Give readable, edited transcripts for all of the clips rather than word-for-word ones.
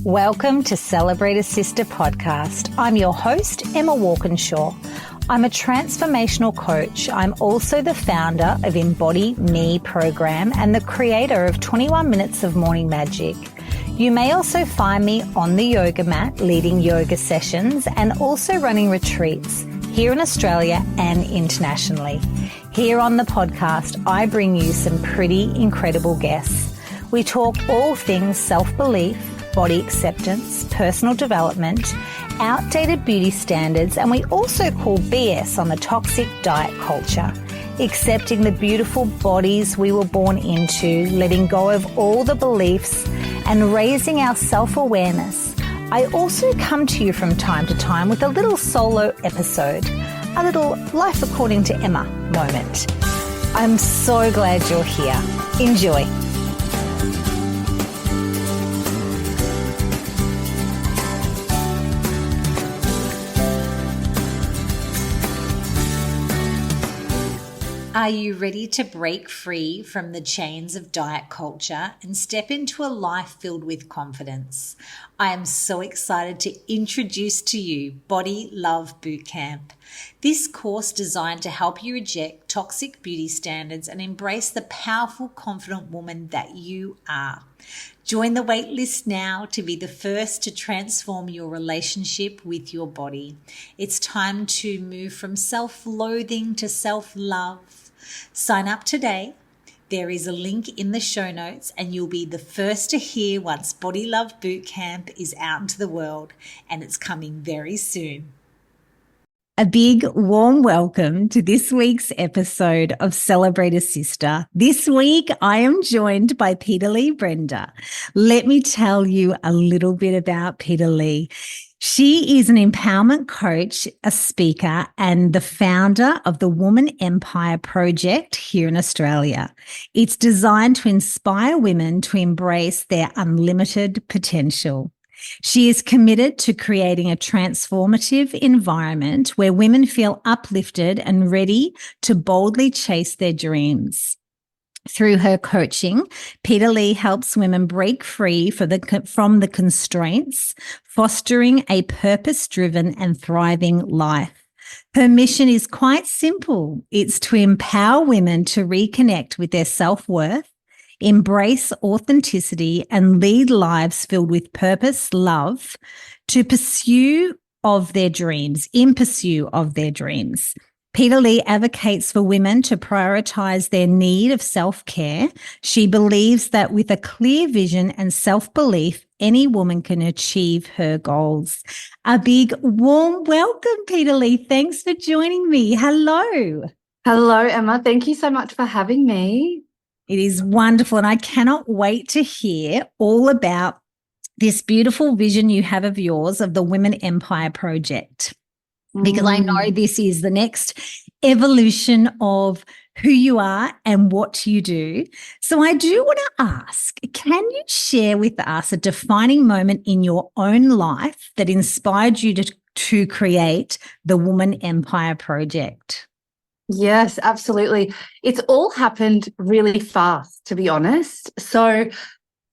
Welcome to Celebrate a Sister podcast. I'm your host, Emma Walkinshaw. I'm a transformational coach. I'm also the founder of Embody Me program and the creator of 21 Minutes of Morning Magic. You may also find me on the yoga mat leading yoga sessions and also running retreats here in Australia and internationally. Here on the podcast, I bring you some pretty incredible guests. We talk all things self-belief, body acceptance, personal development, outdated beauty standards, and we also call BS on the toxic diet culture, accepting the beautiful bodies we were born into, letting go of all the beliefs, and raising our self-awareness. I also come to you from time to time with a little solo episode, a little Life According to Emma moment. I'm so glad you're here. Enjoy. Are you ready to break free from the chains of diet culture and step into a life filled with confidence? I am so excited to introduce to you Body Love Bootcamp. This course designed to help you reject toxic beauty standards and embrace the powerful, confident woman that you are. Join the waitlist now to be the first to transform your relationship with your body. It's time to move from self-loathing to self-love. Sign up today. There is a link in the show notes and you'll be the first to hear once Body Love Bootcamp is out into the world, and it's coming very soon. A big warm welcome to this week's episode of Celebrate a Sister. This week, I am joined by Peta Lea Brenda. Let me tell you a little bit about Peta Lea. She is an empowerment coach, a speaker, and the founder of the Woman Empire Project here in Australia. It's designed to inspire women to embrace their unlimited potential. She is committed to creating a transformative environment where women feel uplifted and ready to boldly chase their dreams. Through her coaching, Peta Lea helps women break free from the constraints, fostering a purpose-driven and thriving life. Her mission is quite simple. It's to empower women to reconnect with their self-worth, embrace authenticity, and lead lives filled with purpose, love, in pursuit of their dreams. Peta Lea advocates for women to prioritize their need of self-care. She believes that with a clear vision and self-belief, any woman can achieve her goals. A big warm welcome, Peta Lea. Thanks for joining me. Hello. Hello, Emma. Thank you so much for having me. It is wonderful, and I cannot wait to hear all about this beautiful vision you have of yours of the Women Empire Project. Because I know this is the next evolution of who you are and what you do. So I do want to ask, can you share with us a defining moment in your own life that inspired you to create the Woman Empire Project? Yes, absolutely. It's all happened really fast, to be honest. So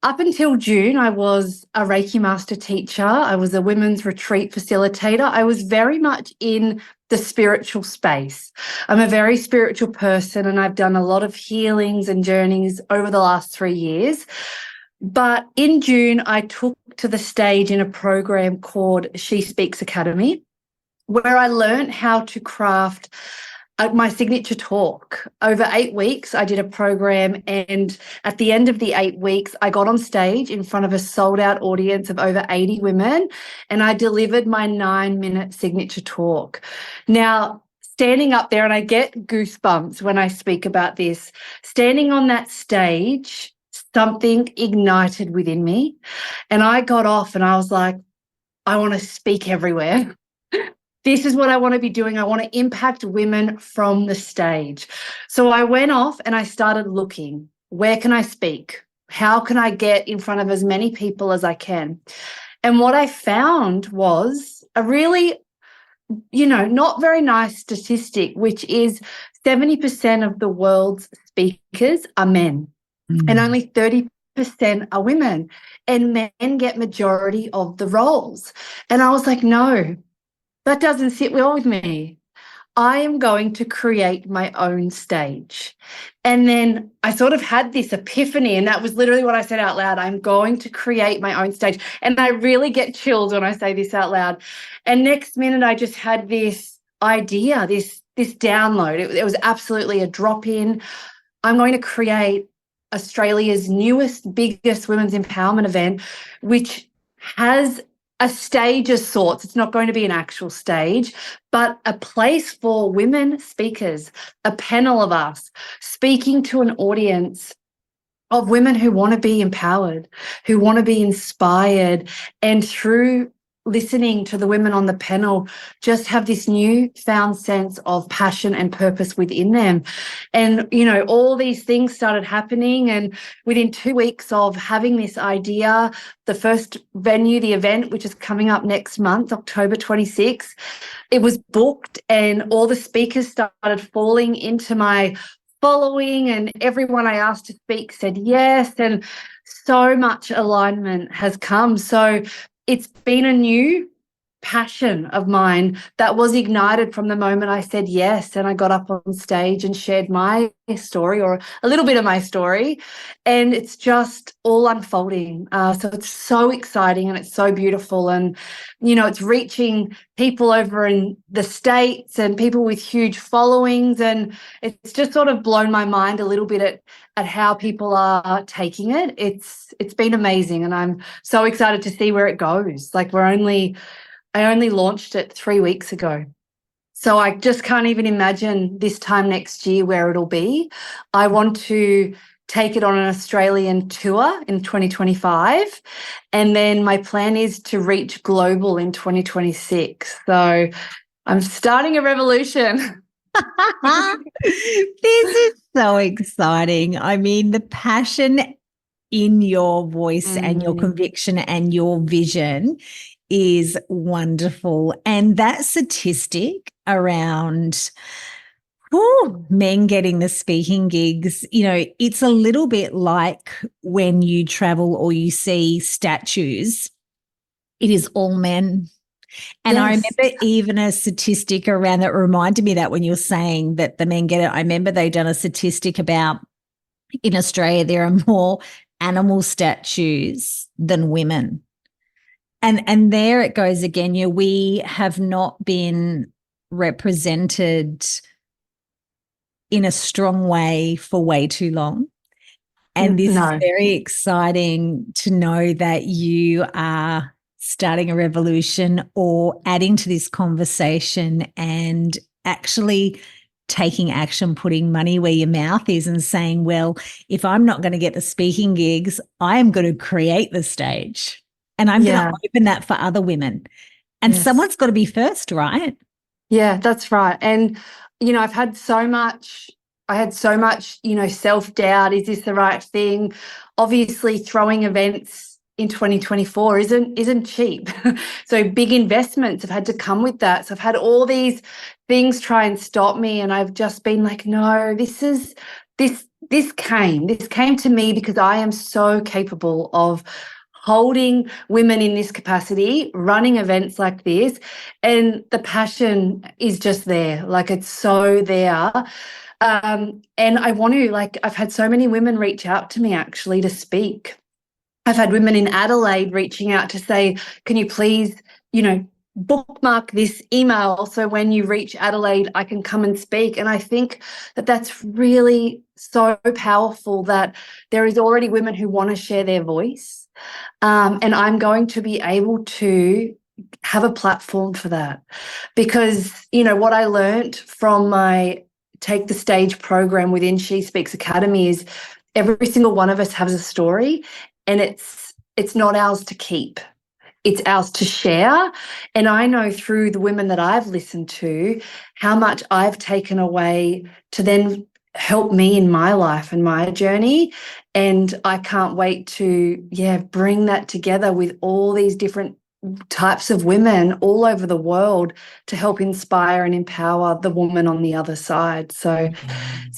up until June, I was a Reiki master teacher. I was a women's retreat facilitator. I was very much in the spiritual space. I'm a very spiritual person, and I've done a lot of healings and journeys over the last 3 years. But in June, I took to the stage in a program called She Speaks Academy, where I learned how to craft my signature talk. Over 8 weeks, I did a program, and at the end of the 8 weeks, I got on stage in front of a sold-out audience of over 80 women, and I delivered my 9-minute signature talk. Now, standing up there, and I get goosebumps when I speak about this, standing on that stage, something ignited within me, and I got off and I was like, I want to speak everywhere. This is what I want to be doing. I want to impact women from the stage. So I went off and I started looking, where can I speak? How can I get in front of as many people as I can? And what I found was a really, not very nice statistic, which is 70% of the world's speakers are men. And only 30% are women and men get majority of the roles. And I was like, no, that doesn't sit well with me. I am going to create my own stage. And then I sort of had this epiphany, and that was literally what I said out loud. I'm going to create my own stage. And I really get chills when I say this out loud. And next minute, I just had this idea, this download. It was absolutely a drop in. I'm going to create Australia's newest, biggest women's empowerment event, which has a stage of sorts. It's not going to be an actual stage, but a place for women speakers, a panel of us speaking to an audience of women who want to be empowered, who want to be inspired, and through listening to the women on the panel just have this newfound sense of passion and purpose within them. And, you know, all these things started happening, and within 2 weeks of having this idea, the first venue, the event, which is coming up next month, October 26th, it was booked, and all the speakers started falling into my following, and everyone I asked to speak said yes, and so much alignment has come. So it's been a new passion of mine that was ignited from the moment I said yes, and I got up on stage and shared my story, or a little bit of my story, and it's just all unfolding. So it's so exciting and it's so beautiful, and you know, it's reaching people over in the States and people with huge followings, and it's just sort of blown my mind a little bit at how people are taking it. It's been amazing, and I'm so excited to see where it goes. Like I only launched it 3 weeks ago. So I just can't even imagine this time next year where it'll be. I want to take it on an Australian tour in 2025. And then my plan is to reach global in 2026. So I'm starting a revolution. This is so exciting. I mean, the passion in your voice and your conviction and your vision is wonderful. And that statistic around men getting the speaking gigs, you know, it's a little bit like when you travel or you see statues, it is all men. And yes. I remember even a statistic around that reminded me that when you were saying that the men get it, I remember they done a statistic about in Australia, there are more animal statues than women. And there it goes again. You know, we have not been represented in a strong way for way too long. And this is very exciting to know that you are starting a revolution or adding to this conversation and actually taking action, putting money where your mouth is and saying, well, if I'm not going to get the speaking gigs, I am going to create the stage. And I'm going to open that for other women. And someone's got to be first, right? Yeah, that's right. And, you know, I had so much, you know, self-doubt. Is this the right thing? Obviously, throwing events in 2024 isn't cheap. So big investments have had to come with that. So I've had all these things try and stop me. And I've just been like, no, this came to me because I am so capable of holding women in this capacity, running events like this, and the passion is just there. Like, it's so there. And I want to, like, I've had so many women reach out to me actually to speak. I've had women in Adelaide reaching out to say, can you please, you know, bookmark this email so when you reach Adelaide, I can come and speak. And I think that that's really so powerful that there is already women who want to share their voice. And I'm going to be able to have a platform for that because, you know, what I learned from my Take the Stage program within She Speaks Academy is every single one of us has a story, and it's not ours to keep. It's ours to share. And I know through the women that I've listened to how much I've taken away to then help me in my life and my journey. And I can't wait to, bring that together with all these different types of women all over the world to help inspire and empower the woman on the other side. So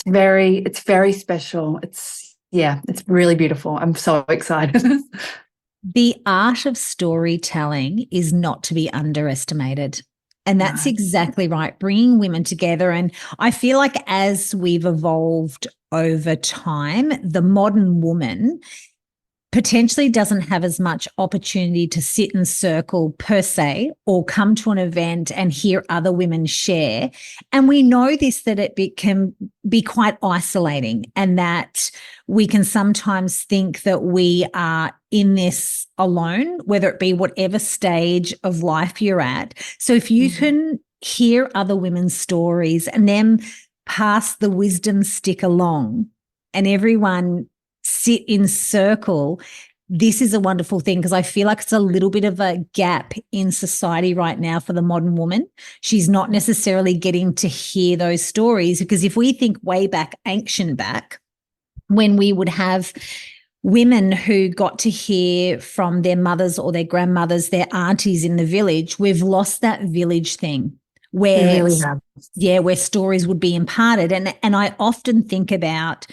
it's very special. yeah, it's really beautiful. I'm so excited. The art of storytelling is not to be underestimated. And that's No. exactly right, bringing women together. And I feel like as we've evolved over time, the modern woman potentially doesn't have as much opportunity to sit in circle per se or come to an event and hear other women share. And we know this, that can be quite isolating, and that we can sometimes think that we are in this alone, whether it be whatever stage of life you're at. So if you can hear other women's stories and then pass the wisdom stick along, and everyone sit in circle, this is a wonderful thing, because I feel like it's a little bit of a gap in society right now for the modern woman. She's not necessarily getting to hear those stories, because if we think way back, ancient back, when we would have women who got to hear from their mothers or their grandmothers, their aunties in the village, we've lost that village thing We where, really have. yeah, where stories would be imparted. And I often think about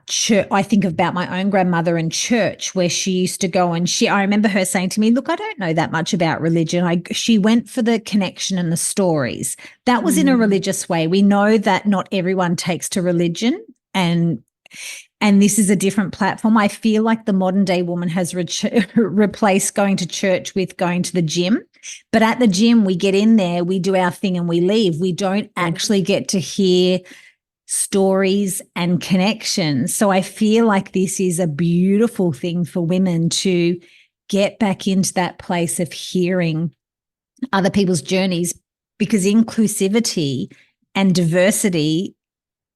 church. I think about my own grandmother in church, where she used to go, and I remember her saying to me, look, I don't know that much about religion. She went for the connection and the stories. That was in a religious way. We know that not everyone takes to religion, and this is a different platform. I feel like the modern day woman has replaced going to church with going to the gym. But at the gym, we get in there, we do our thing and we leave. We don't actually get to hear stories and connections. So I feel like this is a beautiful thing for women to get back into that place of hearing other people's journeys, because inclusivity and diversity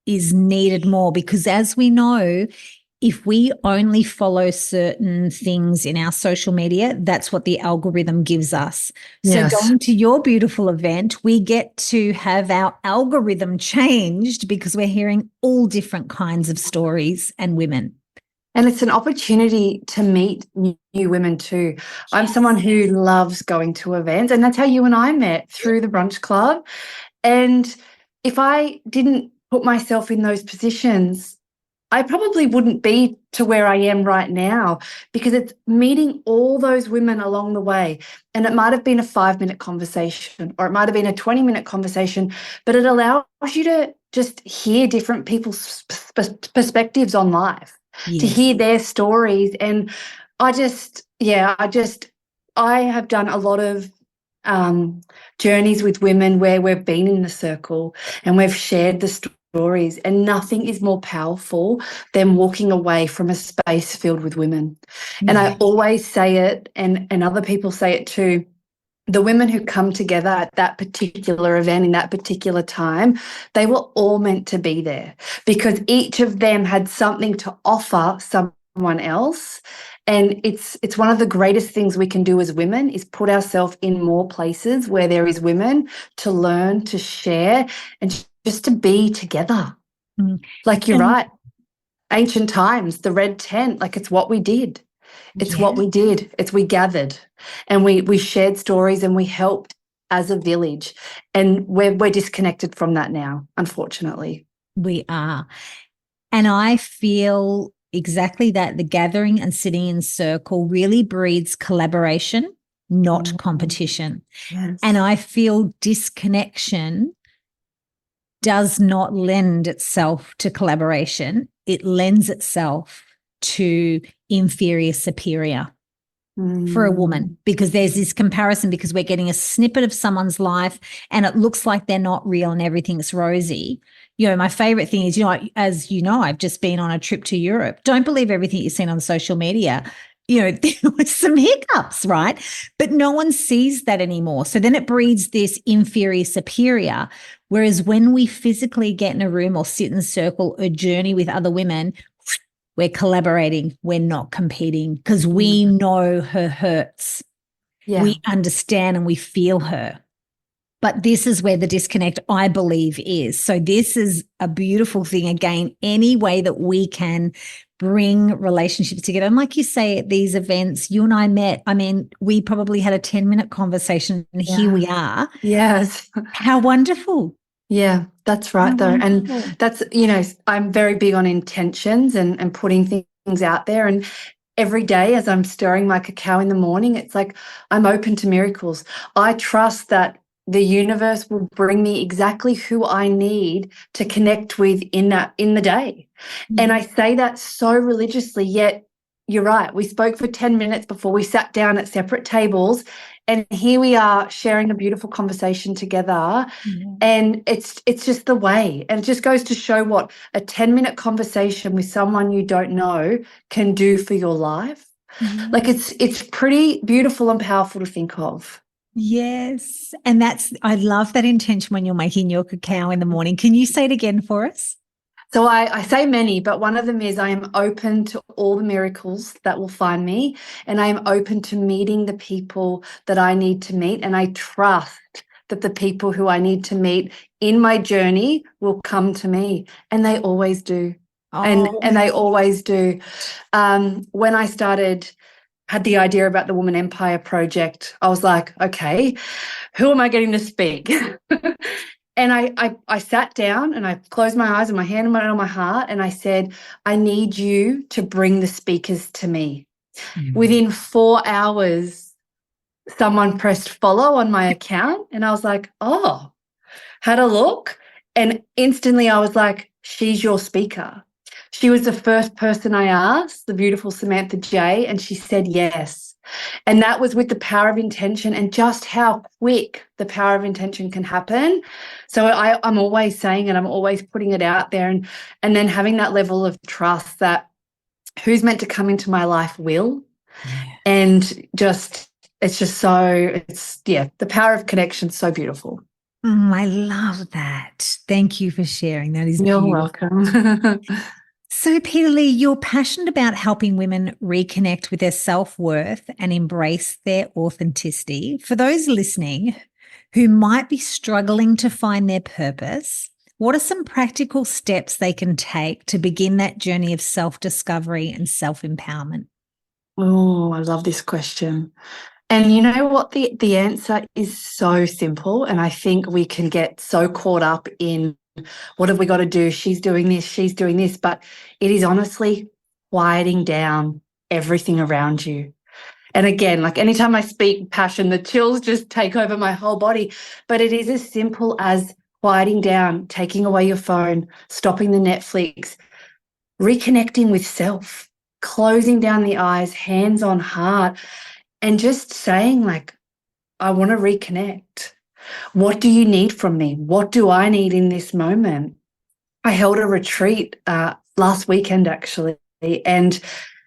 is needed more. Because as we know, if we only follow certain things in our social media, that's what the algorithm gives us. Yes. So going to your beautiful event, we get to have our algorithm changed because we're hearing all different kinds of stories and women. And it's an opportunity to meet new women too. Yes. I'm someone who loves going to events, and that's how you and I met, through the brunch club. And if I didn't put myself in those positions, I probably wouldn't be to where I am right now, because it's meeting all those women along the way. And it might have been a 5-minute conversation, or it might have been a 20-minute conversation, but it allows you to just hear different people's perspectives on life, to hear their stories. And I have done a lot of journeys with women where we've been in the circle and we've shared the stories, and nothing is more powerful than walking away from a space filled with women. And I always say it, and other people say it too, the women who come together at that particular event in that particular time, they were all meant to be there, because each of them had something to offer someone else. And it's one of the greatest things we can do as women, is put ourselves in more places where there is women, to learn, to share, and just to be together. Like, you're right. Ancient times, the red tent, like, it's what we did. It's what we did. We gathered, and we shared stories, and we helped as a village. And we're disconnected from that now, unfortunately. We are. And I feel exactly that. The gathering and sitting in circle really breeds collaboration, not competition. Yes. And I feel disconnection does not lend itself to collaboration. It lends itself to inferior, superior for a woman, because there's this comparison, because we're getting a snippet of someone's life and it looks like they're not real and everything's rosy. You know, my favorite thing is, as you know, I've just been on a trip to Europe. Don't believe everything you've seen on social media. There was some hiccups, right? But no one sees that anymore. So then it breeds this inferior, superior. Whereas when we physically get in a room or sit in a circle or journey with other women, we're collaborating. We're not competing, because we know her hurts. Yeah. We understand and we feel her. But this is where the disconnect, I believe, is. So this is a beautiful thing. Again, any way that we can bring relationships together. And like you say, at these events, you and I met, I mean, we probably had a 10-minute conversation, and here we are. Yes. How wonderful. Yeah, that's How right though. And wonderful. that's, I'm very big on intentions and putting things out there. And every day as I'm stirring my cacao in the morning, it's like I'm open to miracles. I trust that the universe will bring me exactly who I need to connect with in the day. And I say that so religiously, yet you're right. We spoke for 10 minutes before we sat down at separate tables, and here we are sharing a beautiful conversation together. Yeah. And it's just the way. And it just goes to show what a 10-minute conversation with someone you don't know can do for your life. Like it's pretty beautiful and powerful to think of. Yes. And I love that intention when you're making your cacao in the morning. Can you say it again for us? So I say many, but one of them is I am open to all the miracles that will find me, and I am open to meeting the people that I need to meet, and I trust that the people who I need to meet in my journey will come to me, and they always do. And Oh, they always do. When I had the idea about the Woman Empire Project, I was like, okay, who am I getting to speak? And I sat down and I closed my eyes and my hand went on my heart and I said, I need you to bring the speakers to me. Within 4 hours, someone pressed follow on my account and I was like, oh, had a look. And instantly I was like, she's your speaker. She was the first person I asked, the beautiful Samantha J, and she said yes. And that was with the power of intention and just how quick the power of intention can happen. So I'm always saying it, I'm always putting it out there, and then having that level of trust that who's meant to come into my life will. yeah. And the power of connection is so beautiful. I love that. Thank you for sharing. That is You're beautiful. welcome. So, Peta Lea, you're passionate about helping women reconnect with their self-worth and embrace their authenticity. For those listening who might be struggling to find their purpose, what are some practical steps they can take to begin that journey of self-discovery and self-empowerment? Oh, I love this question. And you know what? The answer is so simple. And I think we can get so caught up in what have we got to do? She's doing this, she's doing this. But it is honestly quieting down everything around you. And again, like anytime I speak passion, the chills just take over my whole body. But it is as simple as quieting down, taking away your phone, stopping the Netflix, reconnecting with self, closing down the eyes, hands on heart, and just saying, like, I want to reconnect. What do you need from me? What do I need in this moment? I held a retreat last weekend, actually, and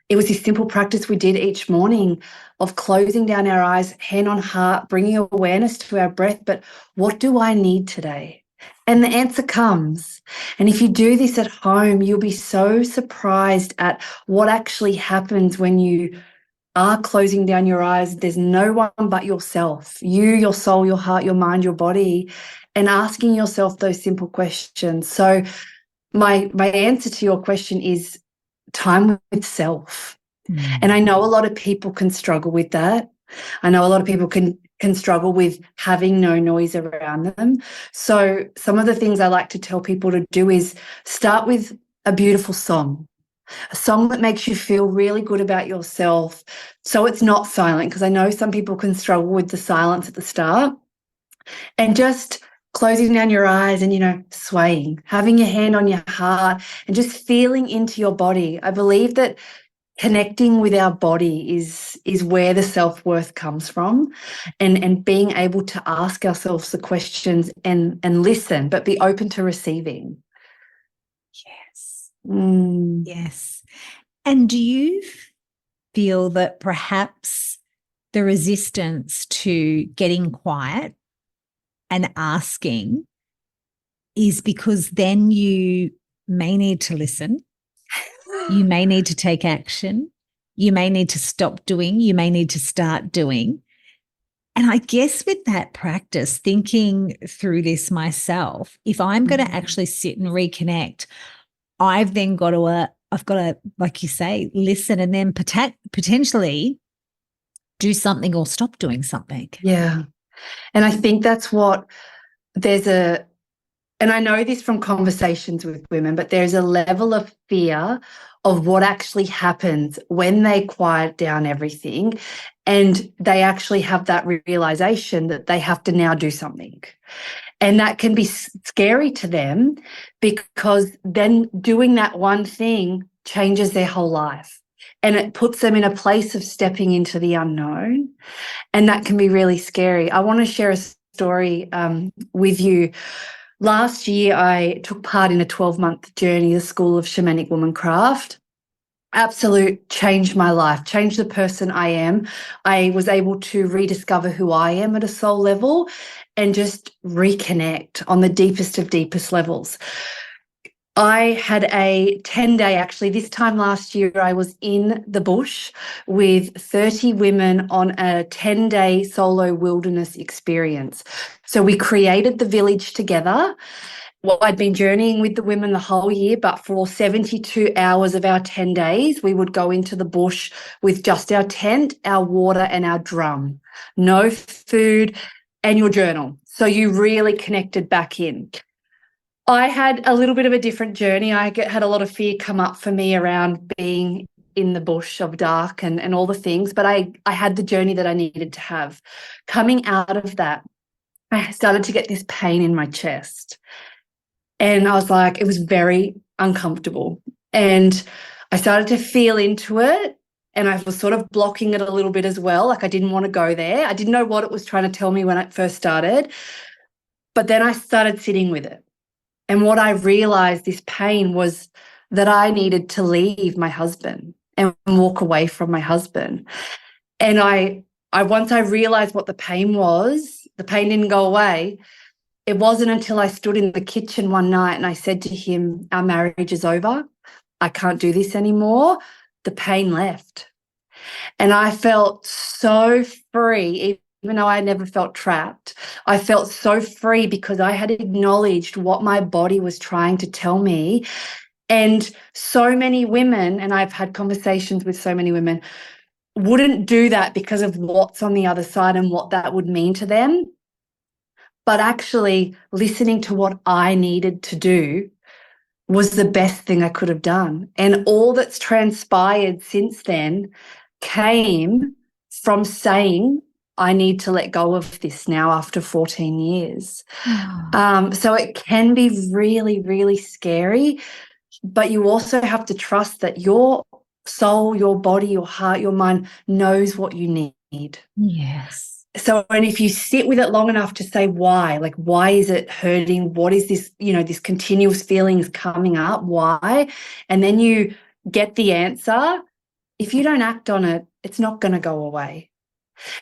it was this simple practice we did each morning of closing down our eyes, hand on heart, bringing awareness to our breath. But what do I need today? And the answer comes. And if you do this at home, you'll be so surprised at what actually happens when you are closing down your eyes. There's no one but yourself, you, your soul, your heart, your mind, your body, and asking yourself those simple questions. So my answer to your question is time with self. And I know a lot of people can struggle with that. I know a lot of people can struggle with having no noise around them. So some of the things I like to tell people to do is start with a beautiful song, a song that makes you feel really good about yourself. So it's not silent, because I know some people can struggle with the silence at the start. And just closing down your eyes and, swaying, having your hand on your heart and just feeling into your body. I believe that connecting with our body is where the self-worth comes from, and being able to ask ourselves the questions and listen, but be open to receiving. Yes. Mm. Yes. And do you feel that perhaps the resistance to getting quiet and asking is because then you may need to listen, you may need to take action, you may need to stop doing, you may need to start doing. And I guess with that practice, thinking through this myself, if I'm going to actually sit and reconnect, I've then got to, like you say, listen and then potentially do something or stop doing something. Yeah. And I think that's what there's and I know this from conversations with women, but there's a level of fear of what actually happens when they quiet down everything and they actually have that realization that they have to now do something. And that can be scary to them because then doing that one thing changes their whole life. And it puts them in a place of stepping into the unknown. And that can be really scary. I want to share a story with you. Last year, I took part in a 12-month journey, the School of Shamanic Womancraft. Absolute changed my life, changed the person I am. I was able to rediscover who I am at a soul level and just reconnect on the deepest of deepest levels. I had a 10-day, actually, this time last year, I was in the bush with 30 women on a 10-day solo wilderness experience. So we created the village together. Well, I'd been journeying with the women the whole year, but for 72 hours of our 10 days, we would go into the bush with just our tent, our water, and our drum. No food and your journal. So you really connected back in. I had a little bit of a different journey. I had a lot of fear come up for me around being in the bush of dark and all the things, but I had the journey that I needed to have. Coming out of that, I started to get this pain in my chest. And I was like, it was very uncomfortable. And I started to feel into it. And I was sort of blocking it a little bit as well. Like I didn't want to go there. I didn't know what it was trying to tell me when I first started. But then I started sitting with it. And what I realized, this pain, was that I needed to leave my husband and walk away from my husband. And I once I realized what the pain was, the pain didn't go away. It wasn't until I stood in the kitchen one night and I said to him, our marriage is over. I can't do this anymore. The pain left. And I felt so free, even though I never felt trapped. I felt so free because I had acknowledged what my body was trying to tell me. And so many women, and I've had conversations with so many women, wouldn't do that because of what's on the other side and what that would mean to them. But actually listening to what I needed to do was the best thing I could have done. And all that's transpired since then came from saying, I need to let go of this now after 14 years. So it can be really, really scary, but you also have to trust that your soul, your body, your heart, your mind knows what you need. Yes. So, and if you sit with it long enough to say why, like, why is it hurting? What is this, this continuous feelings coming up? Why? And then you get the answer. If you don't act on it, it's not going to go away.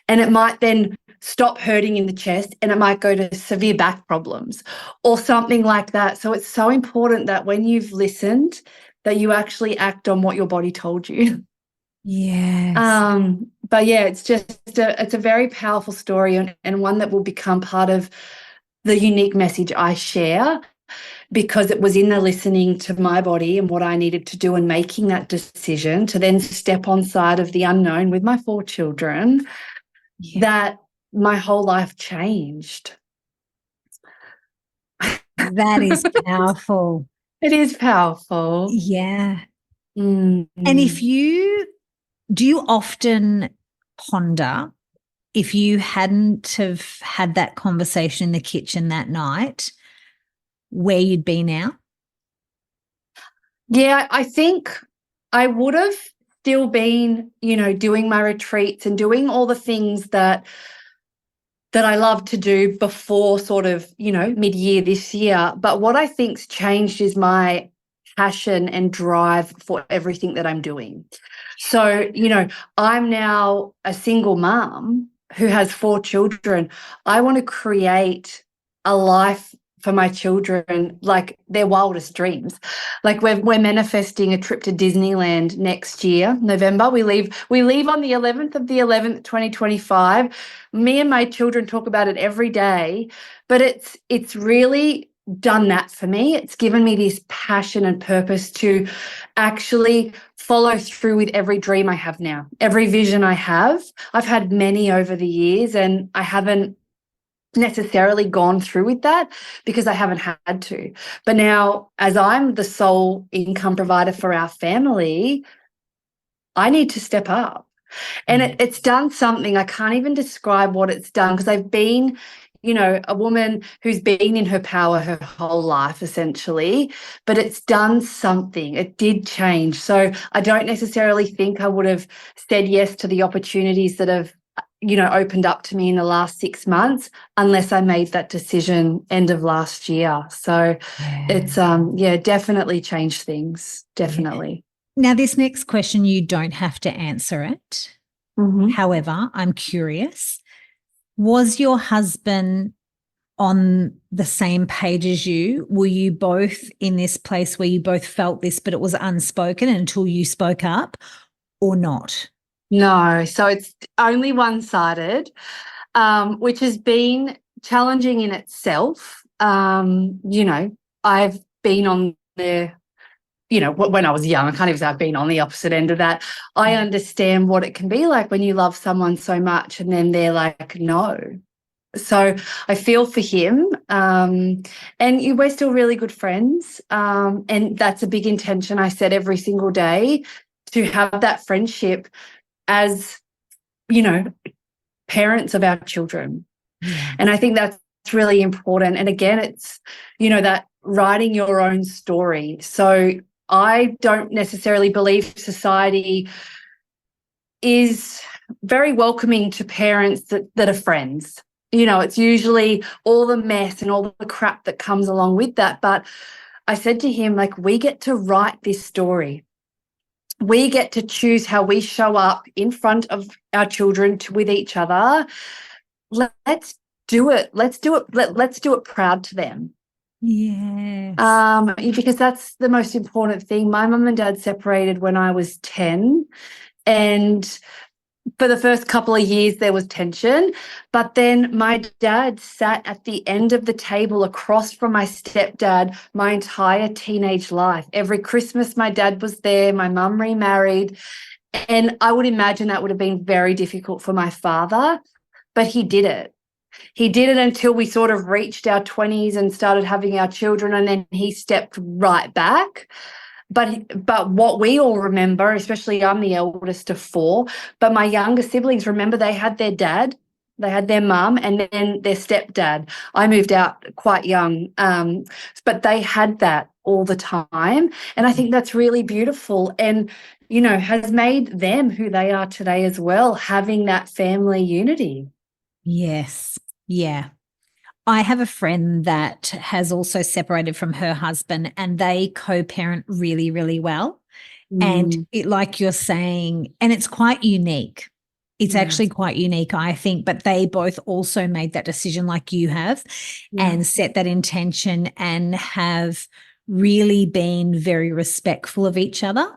And it might then stop hurting in the chest and it might go to severe back problems or something like that. So it's so important that when you've listened, that you actually act on what your body told you. Yes. But yeah, it's a very powerful story and one that will become part of the unique message I share, because it was in the listening to my body and what I needed to do and making that decision to then step on side of the unknown with my 4 children, that my whole life changed. That is powerful. It is powerful. Yeah. Mm-hmm. And do you often ponder, if you hadn't have had that conversation in the kitchen that night, where you'd be now? Yeah, I think I would have still been, doing my retreats and doing all the things that I love to do before sort of, mid-year this year. But what I think's changed is my passion and drive for everything that I'm doing. So, I'm now a single mom who has 4 children. I want to create a life for my children, like their wildest dreams. Like we're manifesting a trip to Disneyland next year, November. We leave on the 11th of the 11th, 2025. Me and my children talk about it every day, but it's really done that for me. It's given me this passion and purpose to actually follow through with every dream I have now, every vision I have. I've had many over the years and I haven't necessarily gone through with that because I haven't had to. But now, as I'm the sole income provider for our family, I need to step up. And it's done something. I can't even describe what it's done because I've been, a woman who's been in her power her whole life, essentially, but it's done something. It did change. So I don't necessarily think I would have said yes to the opportunities that have, opened up to me in the last 6 months unless I made that decision end of last year. So it's, definitely changed things. Definitely. Now, this next question, you don't have to answer it. Mm-hmm. However, I'm curious, was your husband on the same page as you? Were you both in this place where you both felt this, but it was unspoken until you spoke up, or not? No, so it's only one-sided, which has been challenging in itself. I've been on when I was young, I can't even say I've been on the opposite end of that. I understand what it can be like when you love someone so much and then they're like, no. So I feel for him, and we're still really good friends, and that's a big intention I set every single day, to have that friendship as, parents of our children. Yeah. And I think that's really important. And again, it's, that writing your own story. So I don't necessarily believe society is very welcoming to parents that are friends. It's usually all the mess and all the crap that comes along with that. But I said to him, like, we get to write this story. We get to choose how we show up in front of our children with each other. Let's do it. Let's do it. Let's do it proud to them. Yes. Because that's the most important thing. My mum and dad separated when I was 10, and for the first couple of years there was tension, but then my dad sat at the end of the table across from my stepdad my entire teenage life. Every Christmas my dad was there. My mum remarried, and I would imagine that would have been very difficult for my father, but he did it. He did it until we sort of reached our 20s and started having our children, and then he stepped right back. But what we all remember, especially I'm the eldest of 4, but my younger siblings remember they had their dad, they had their mum, and then their stepdad. I moved out quite young, but they had that all the time. And I think that's really beautiful and, has made them who they are today as well, having that family unity. Yes. Yeah. I have a friend that has also separated from her husband, and they co-parent really, really well. And it, like you're saying, and it's quite unique. It's actually quite unique, I think, but they both also made that decision like you have and set that intention and have really been very respectful of each other.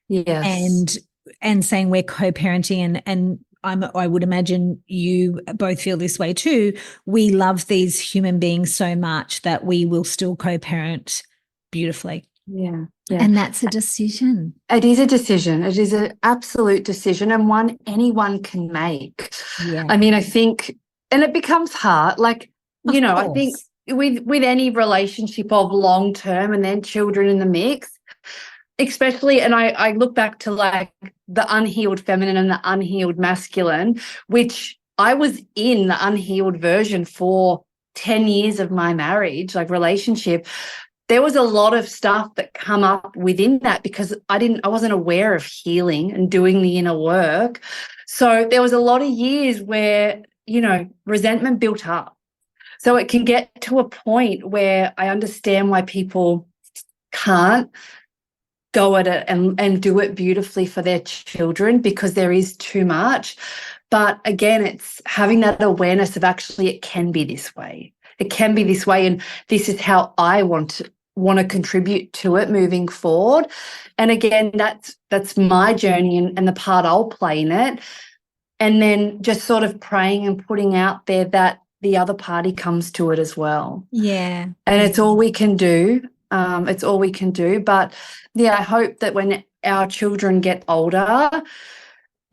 Yes. And saying we're co-parenting, and I would imagine you both feel this way too. We love these human beings so much that we will still co-parent beautifully. Yeah. And that's a decision. It is a decision. It is an absolute decision, and one anyone can make. Yeah. I mean, I think, and it becomes hard. Like, I think with any relationship of long term and then children in the mix, especially, and I look back to like the unhealed feminine and the unhealed masculine, which I was in the unhealed version for 10 years of my marriage, like relationship. There was a lot of stuff that come up within that because I wasn't aware of healing and doing the inner work. So there was a lot of years where, resentment built up. So it can get to a point where I understand why people can't go at it and do it beautifully for their children because there is too much. But again, it's having that awareness of actually it can be this way. It can be this way, and this is how I want to contribute to it moving forward. And again, that's my journey and the part I'll play in it. And then just sort of praying and putting out there that the other party comes to it as well. Yeah. And it's all we can do. It's all we can do. But yeah, I hope that when our children get older,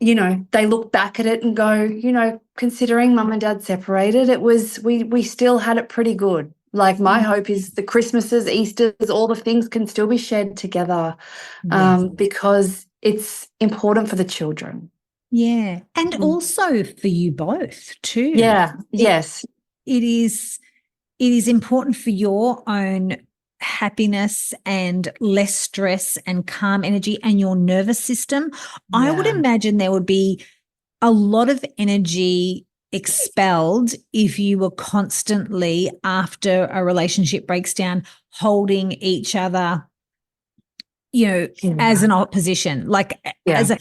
they look back at it and go, considering mum and dad separated, we still had it pretty good. Like, my hope is the Christmases, Easters, all the things can still be shared together, Yes. because it's important for the children. Yeah. And also for you both too. Yeah. Yes. It is important for your own happiness and less stress and calm energy and your nervous system. I would imagine there would be a lot of energy expelled if you were constantly, after a relationship breaks down, holding each other, as an opposition, like as an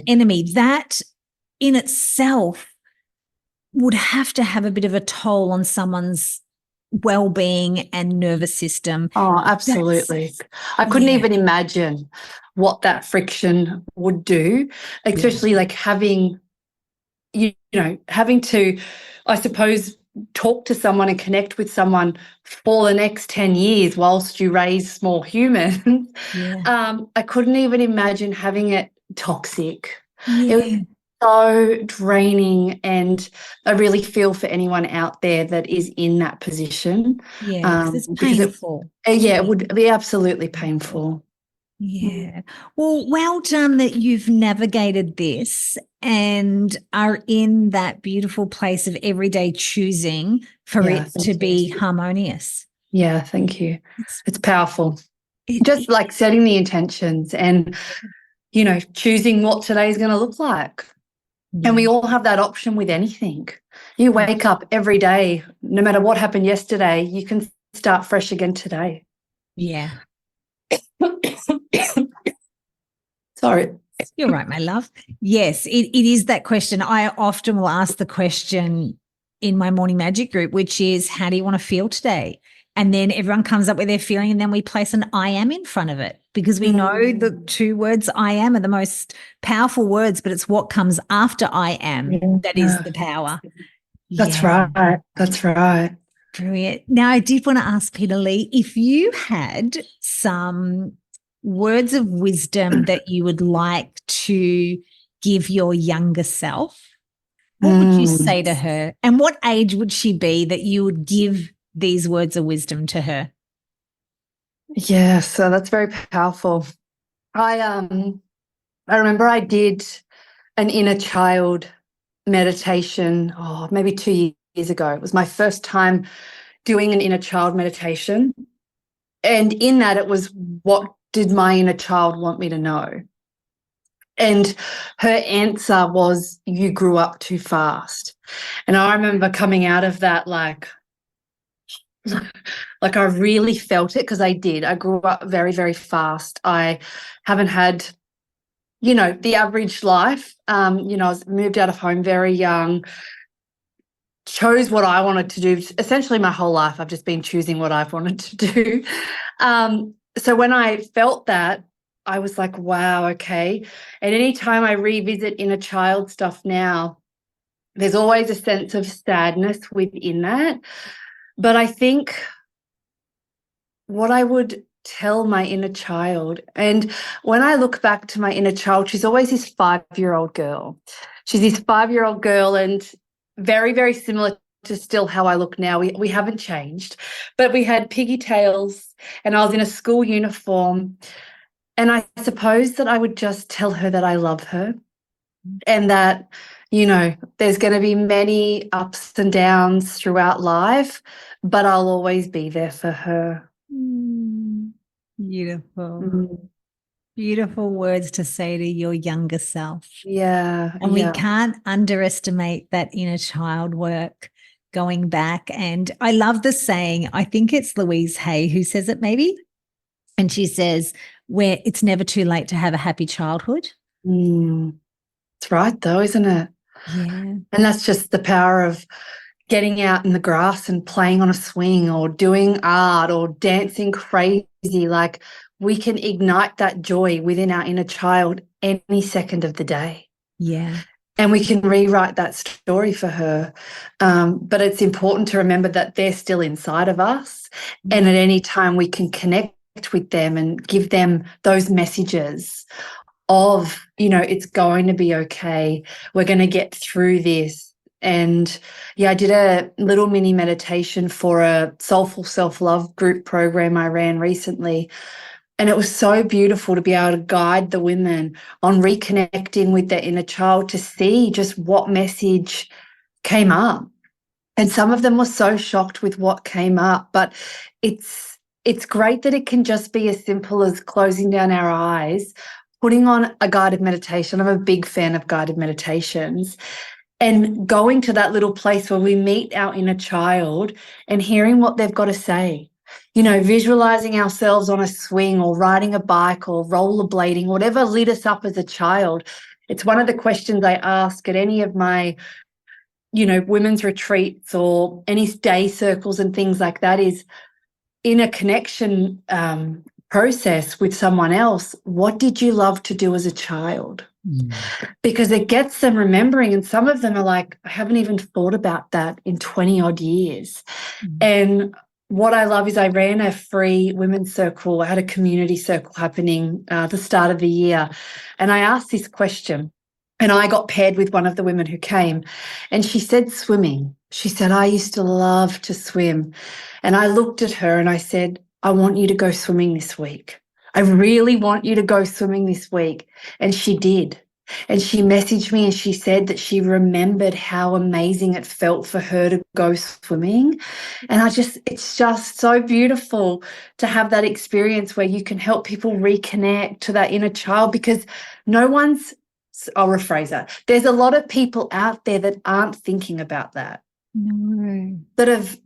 enemy. That in itself would have to have a bit of a toll on someone's well-being and nervous system. Oh, absolutely. I couldn't even imagine what that friction would do, especially like having to, I suppose, talk to someone and connect with someone for the next 10 years whilst you raise small humans. I couldn't even imagine having it toxic. It was so draining, and I really feel for anyone out there that is in that position. Yeah, it's painful. It would be absolutely painful. Yeah. Well done that you've navigated this and are in that beautiful place of everyday choosing for it to be harmonious. Yeah, thank you. It's powerful. Just like setting the intentions and, choosing what today's going to look like. And we all have that option with anything. You wake up every day, no matter what happened yesterday, you can start fresh again today. Yeah. Sorry. You're right, my love. Yes, it is that question. I often will ask the question in my morning magic group, which is, how do you want to feel today? And then everyone comes up with their feeling, and then we place an I am in front of it, because we know the two words I am are the most powerful words, but it's what comes after I am that is the power. That's right. That's right. Brilliant. Now, I did want to ask Peta Lea, if you had some words of wisdom that you would like to give your younger self, what would you say to her? And what age would she be that you would give these words of wisdom to her? Yeah, so that's very powerful. I remember I did an inner child meditation, maybe 2 years ago. It was my first time doing an inner child meditation. And in that, it was, what did my inner child want me to know? And her answer was, you grew up too fast. And I remember coming out of that like I really felt it, because I did. I grew up very, very fast. I haven't had, the average life. I was moved out of home very young, chose what I wanted to do. Essentially my whole life I've just been choosing what I've wanted to do. So when I felt that, I was like, wow, okay. And anytime I revisit inner child stuff now, there's always a sense of sadness within that. But I think what I would tell my inner child, and when I look back to my inner child, she's always this 5-year-old girl. She's this 5-year-old girl, and very, very similar to still how I look now. We haven't changed, but we had pigtails, and I was in a school uniform. And I suppose that I would just tell her that I love her, and that, there's going to be many ups and downs throughout life, but I'll always be there for her. Beautiful. Beautiful words to say to your younger self. Yeah. And we can't underestimate that inner child work going back. And I love the saying, I think it's Louise Hay who says it maybe. And she says, where it's never too late to have a happy childhood. It's right though, isn't it? Yeah. And that's just the power of getting out in the grass and playing on a swing, or doing art, or dancing crazy. Like, we can ignite that joy within our inner child any second of the day. Yeah. And we can rewrite that story for her. But it's important to remember that they're still inside of us. And at any time we can connect with them and give them those messages of, it's going to be okay. We're going to get through this. And yeah, I did a little mini meditation for a soulful self-love group program I ran recently. And it was so beautiful to be able to guide the women on reconnecting with their inner child to see just what message came up. And some of them were so shocked with what came up, but it's great that it can just be as simple as closing down our eyes, putting on a guided meditation. I'm a big fan of guided meditations, and going to that little place where we meet our inner child and hearing what they've got to say. Visualizing ourselves on a swing or riding a bike or rollerblading, whatever lit us up as a child. It's one of the questions I ask at any of my women's retreats or any day circles and things like that is, in a connection process with someone else, what did you love to do as a child? Because it gets them remembering, and some of them are like, I haven't even thought about that in 20 odd years. And what I love is I ran a free women's circle. I had a community circle happening the start of the year, and I asked this question. And I got paired with one of the women who came, and she said swimming. She said, I used to love to swim. And I looked at her and I said, I want you to go swimming this week. I really want you to go swimming this week. And she did. And she messaged me and she said that she remembered how amazing it felt for her to go swimming. And it's just so beautiful to have that experience where you can help people reconnect to that inner child, because I'll rephrase that. There's a lot of people out there that aren't thinking about that. No. That have,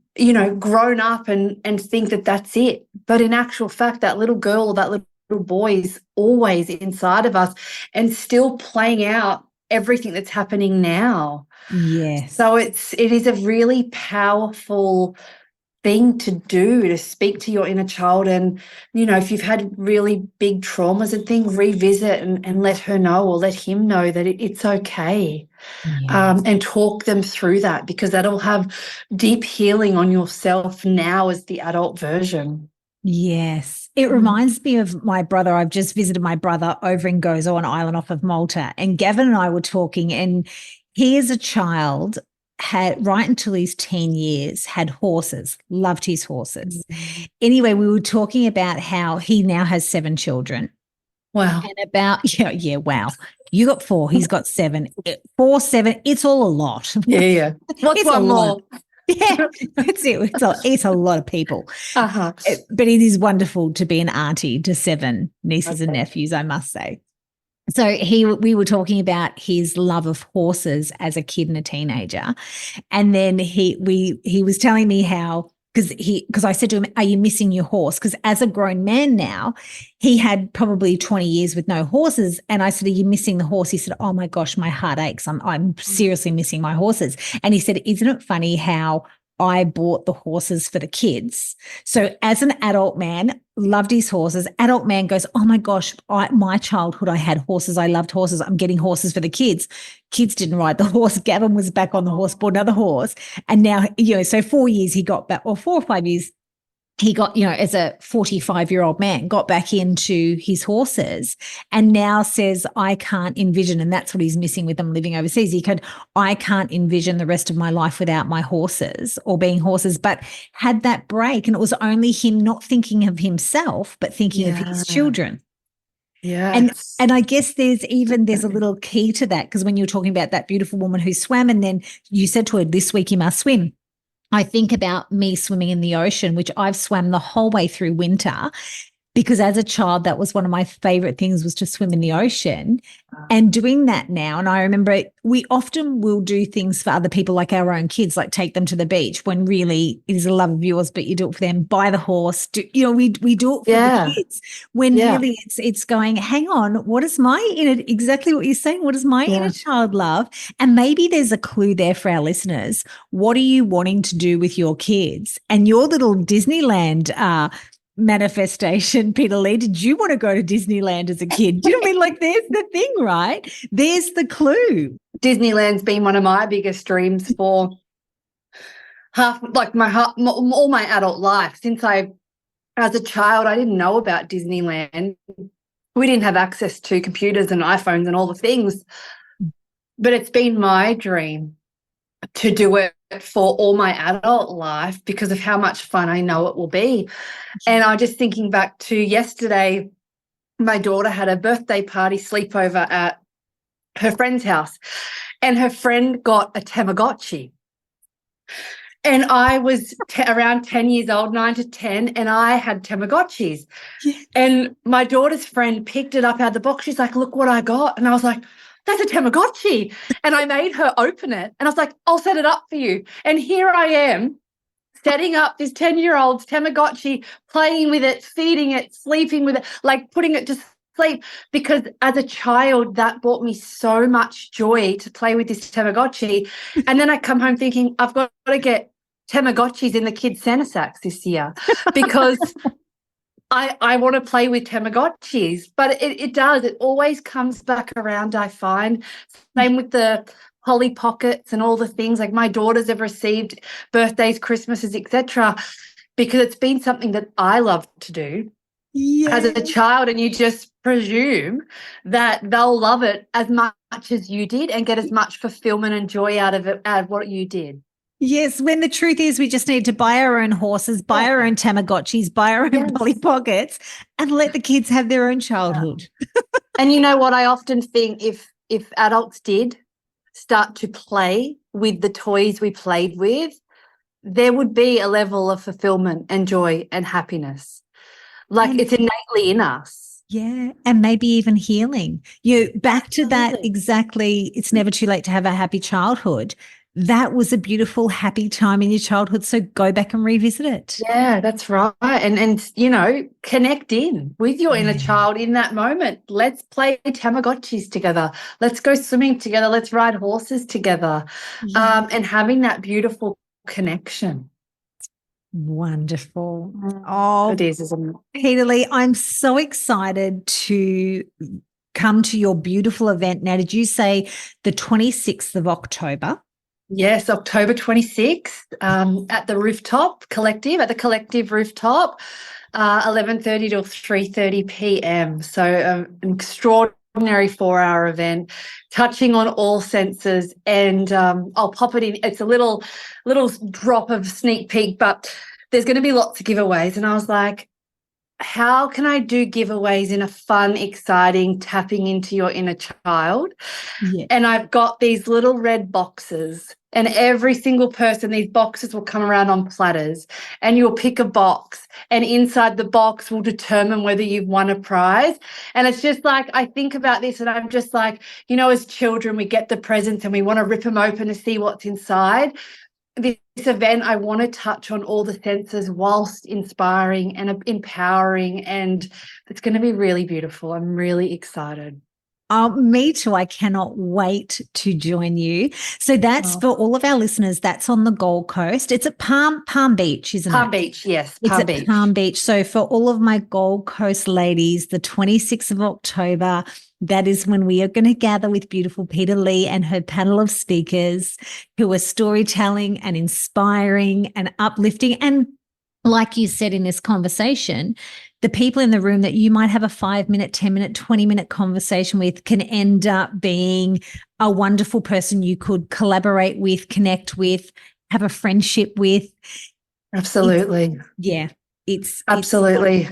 grown up and think that that's it. But in actual fact, that little girl or that little boy is always inside of us and still playing out everything that's happening now. Yes. So it is a really powerful thing to do, to speak to your inner child. And if you've had really big traumas and things, revisit and let her know or let him know that it's okay. Yes. And talk them through that, because that'll have deep healing on yourself now as the adult version. Yes. It reminds me of my brother. I've just visited my brother over in Gozo, an island off of Malta, and Gavin and I were talking, and he as a child had, right until his teen years, had horses, loved his horses. Anyway, we were talking about how he now has 7 children. Wow. And about, wow. You got 4, he's got 7. 4, 7, it's all a lot. Yeah. What's one more? Yeah, that's it. It's a lot of people. Uh-huh. But it is wonderful to be an auntie to 7 nieces and nephews, I must say. So we were talking about his love of horses as a kid and a teenager. And then he was telling me how, because I said to him, are you missing your horse? Because as a grown man now, he had probably 20 years with no horses. And I said, are you missing the horse? He said, oh my gosh, my heart aches. I'm seriously missing my horses. And he said, isn't it funny how I bought the horses for the kids? So as an adult man, loved his horses. Adult man goes, oh my gosh, my childhood, I had horses. I loved horses. I'm getting horses for the kids. Kids didn't ride the horse. Gavin was back on the horse, bought another horse. And now, so 4 years he got back, or 4 or 5 years, he got, as a 45-year-old man, got back into his horses and now says, I can't envision, and that's what he's missing with them living overseas. I can't envision the rest of my life without my horses or being horses, but had that break. And it was only him not thinking of himself, but thinking of his children. Yeah. And I guess there's a little key to that, because when you were talking about that beautiful woman who swam and then you said to her, this week you must swim. I think about me swimming in the ocean, which I've swam the whole way through winter, because as a child, that was one of my favorite things, was to swim in the ocean, and doing that now. And I remember we often will do things for other people, like our own kids, like take them to the beach, when really it is a love of yours, but you do it for them. Buy the horse. We do it for the kids, when really it's going, hang on, what is my inner, exactly what you're saying, what does my inner child love? And maybe there's a clue there for our listeners. What are you wanting to do with your kids? And your little Disneyland manifestation, Peta Lea, did you want to go to Disneyland as a kid? Do you know what I mean? Like, there's the thing, right? There's the clue. Disneyland's been one of my biggest dreams for all my adult life. As a child, I didn't know about Disneyland. we didn't have access to computers and iPhones and all the things, but it's been my dream to do it for all my adult life because of how much fun I know it will be. And I'm just thinking back to yesterday, my daughter had a birthday party sleepover at her friend's house, and her friend got a Tamagotchi. And I was around 10 years old, 9 to 10, and I had Tamagotchis. Yeah. And my daughter's friend picked it up out of the box. She's like, look what I got. And I was like, that's a Tamagotchi. And I made her open it. And I was like, I'll set it up for you. And here I am setting up this 10-year-old's Tamagotchi, playing with it, feeding it, sleeping with it, like putting it to sleep. Because as a child, that brought me so much joy to play with this Tamagotchi. And then I come home thinking, I've got to get Tamagotchis in the kids' Santa sacks this year because I want to play with Tamagotchis. But it does. It always comes back around, I find. Same with the Polly Pockets and all the things. Like my daughters have received birthdays, Christmases, etc., because it's been something that I love to do as a child, and you just presume that they'll love it as much as you did and get as much fulfillment and joy out of it as what you did. Yes, when the truth is we just need to buy our own horses, buy our own Tamagotchis, buy our own Polly Pockets, and let the kids have their own childhood. And you know what? I often think if adults did start to play with the toys we played with, there would be a level of fulfillment and joy and happiness. Like it's innately in us. Yeah, and maybe even healing. You back to that exactly. It's never too late to have a happy childhood. That was a beautiful, happy time in your childhood. So go back and revisit it. Yeah, that's right. And you know, connect in with your inner child in that moment. Let's play Tamagotchis together. Let's go swimming together. Let's ride horses together. And having that beautiful connection. Wonderful. Oh, it is, isn't it? Peta Lea, I'm so excited to come to your beautiful event. Now, did you say the 26th of October? Yes, October 26th at the Rooftop Collective, at the Collective Rooftop, 11:30 till 3:30 p.m. So an extraordinary 4-hour event touching on all senses, and I'll pop it in. It's a little drop of sneak peek, but there's going to be lots of giveaways. And I was like, how can I do giveaways in a fun, exciting, tapping into your inner child? Yeah. And I've got these little red boxes, and every single person, these boxes will come around on platters, and you'll pick a box, and inside the box will determine whether you've won a prize. And it's just like, I think about this and I'm just like, you know, as children, we get the presents and we want to rip them open to see what's inside. This event, I want to touch on all the senses whilst inspiring and empowering, and it's going to be really beautiful. I'm really excited. Me too. I cannot wait to join you. So that's for all of our listeners. That's on the Gold Coast. It's at Palm Beach, isn't it? Palm Beach, yes. It's at Palm Beach. So for all of my Gold Coast ladies, the 26th of October, that is when we are going to gather with beautiful Peta Lea and her panel of speakers who are storytelling and inspiring and uplifting. And like you said in this conversation, the people in the room that you might have a 5-minute, 10-minute, 20-minute conversation with can end up being a wonderful person you could collaborate with, connect with, have a friendship with. Absolutely. It's absolutely.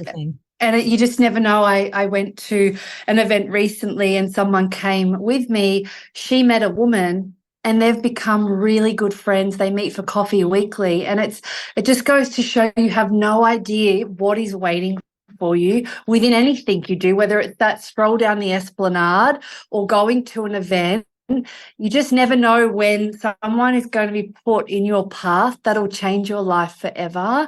And you just never know. I went to an event recently and someone came with me. She met a woman and they've become really good friends. They meet for coffee weekly. And it just goes to show you have no idea what is waiting for you within anything you do, whether it's that stroll down the Esplanade or going to an event. You just never know when someone is going to be put in your path that'll change your life forever.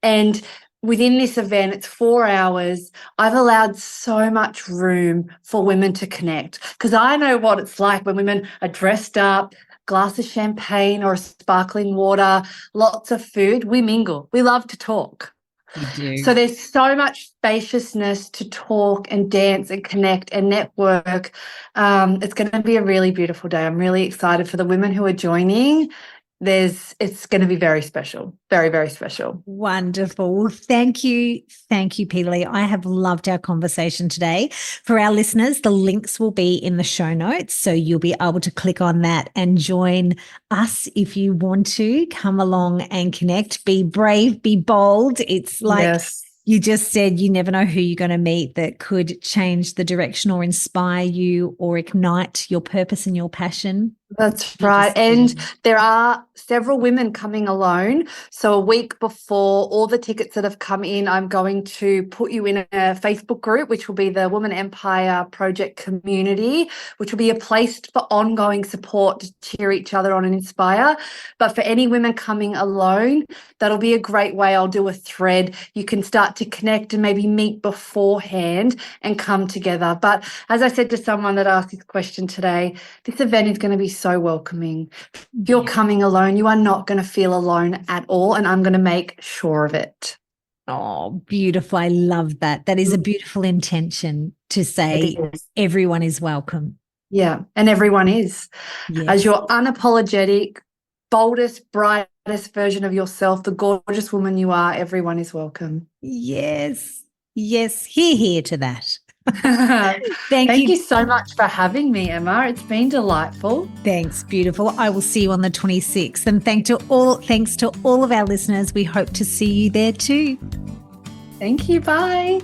And within this event, it's 4 hours. I've allowed so much room for women to connect because I know what it's like when women are dressed up, glass of champagne or a sparkling water, lots of food. We mingle. We love to talk. We do. So there's so much spaciousness to talk and dance and connect and network. It's going to be a really beautiful day. I'm really excited for the women who are joining. it's going to be very special, very, very special. Wonderful. Thank you. Thank you, Peta Lea. I have loved our conversation today. For our listeners, the links will be in the show notes. So you'll be able to click on that and join us if you want to. Come along and connect. Be brave, be bold. It's like, Yes. You just said you never know who you're going to meet that could change the direction or inspire you or ignite your purpose and your passion. That's right. And there are several women coming alone. So a week before all the tickets that have come in, I'm going to put you in a Facebook group, which will be the Woman Empire Project community, which will be a place for ongoing support to cheer each other on and inspire. But for any women coming alone, that'll be a great way. I'll do a thread. You can start to connect and maybe meet beforehand and come together. But as I said to someone that asked this question today, this event is going to be so welcoming. If you're coming alone, you are not going to feel alone at all, and I'm going to make sure of it. Oh, beautiful. I love that. That is a beautiful intention to say everyone is welcome. Yeah, and everyone is. Yes. As your unapologetic, boldest, brightest version of yourself, the gorgeous woman you are, everyone is welcome. Yes. Yes. Hear to that. Thank you so much for having me, Emma. It's been delightful. Thanks, beautiful. I will see you on the 26th. And thanks to all of our listeners. We hope to see you there too. Thank you. Bye.